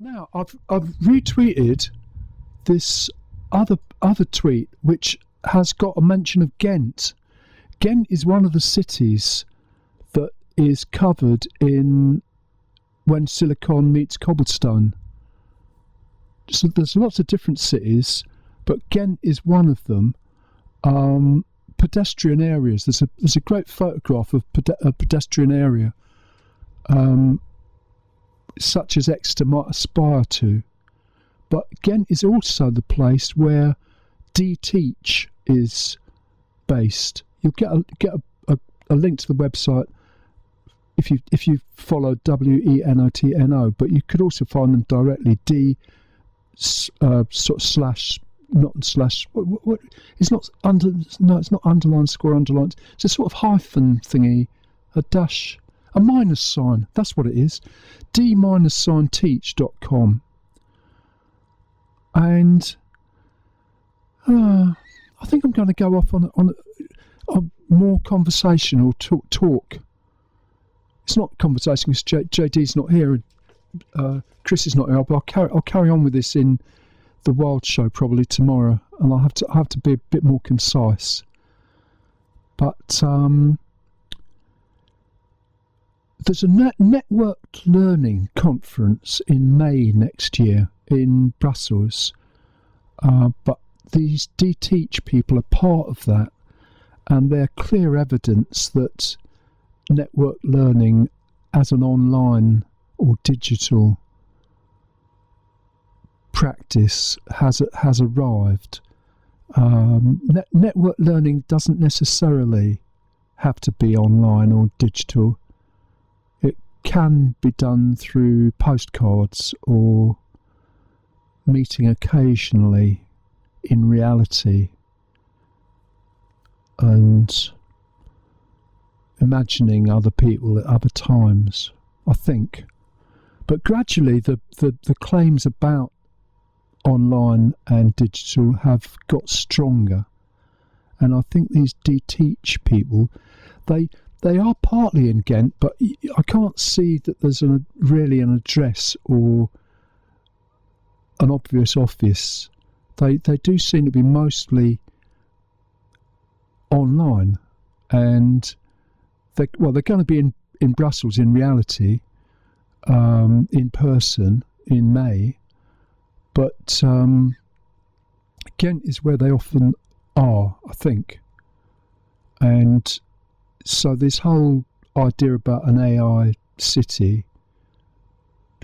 Now I've retweeted this other tweet which has got a mention of Ghent. Ghent is one of the cities that is covered in When Silicon Meets Cobblestone. So there's lots of different cities, but Ghent is one of them. Pedestrian areas. There's a great photograph of a pedestrian area, such as Exeter might aspire to. But Ghent is also the place where DTeach is based. You'll get a link to the website if you follow WENOTNO, but you could also find them directly. It's not underline score underlined. It's a sort of hyphen thingy, a dash, a minus sign. That's what it is. d-teach.com. And I think I'm going to go off on a more conversational talk. It's not conversation because JD's not here and Chris is not here. But I'll carry on with this in the Wild Show probably tomorrow, and I'll have to be a bit more concise. But there's a networked learning conference in May next year in Brussels, but these DTeach people are part of that, and they're clear evidence that network learning as an online or digital practice has arrived. Network learning doesn't necessarily have to be online or digital. It can be done through postcards or meeting occasionally in reality and imagining other people at other times, I think. But gradually the claims about online and digital have got stronger, and I think these DTeach people, they are partly in Ghent, but I can't see that there's really an address or an obvious office. They do seem to be mostly online, and they're going to be in Brussels in reality, in person in May. But Ghent is where they often are, I think. And so this whole idea about an AI city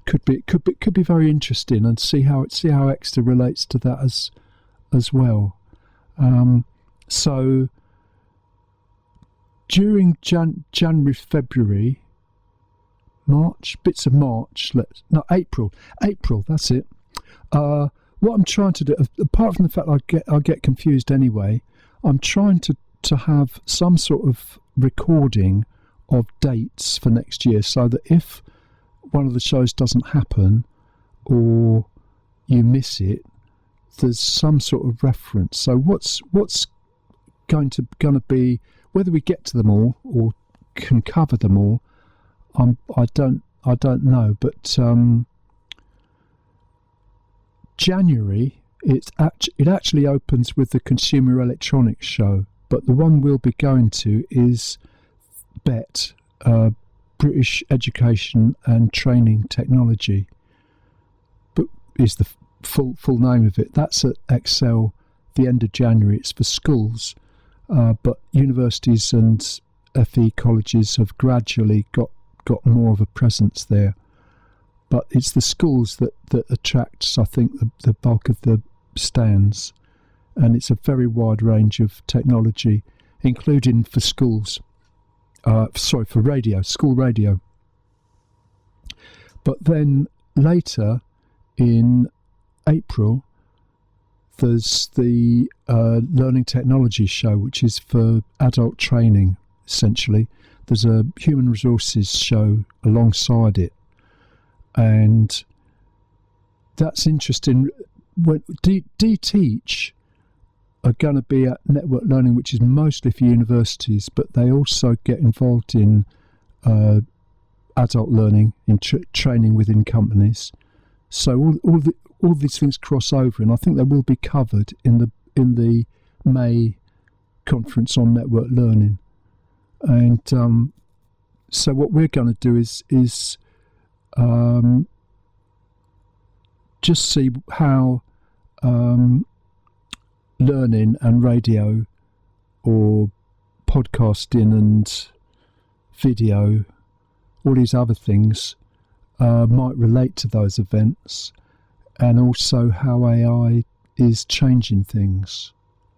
could be very interesting, and see how Exeter relates to that as well. So during January, February, March, bits of March, April, that's it. What I'm trying to do, apart from the fact I get confused anyway, I'm trying to have some sort of recording of dates for next year, so that if one of the shows doesn't happen or you miss it, there's some sort of reference. So what's going to be, whether we get to them all or can cover them all, I don't know. But January, it actually opens with the Consumer Electronics Show, but the one we'll be going to is BET, British Education and Training Technology, but is the full name of it. That's at Excel the end of January. It's for schools, but universities and FE colleges have gradually got more of a presence there. But it's the schools that attracts, I think, the bulk of the stands, and it's a very wide range of technology, including for schools. For radio, school radio. But then later in April, there's the Learning Technology Show, which is for adult training, essentially. There's a human resources show alongside it. And that's interesting. When DTeach are going to be at network learning, which is mostly for universities, but they also get involved in adult learning, in training within companies. So all these things cross over, and I think they will be covered in the May conference on network learning. And so what we're going to do is just see how learning and radio or podcasting and video, all these other things might relate to those events, and also how AI is changing things.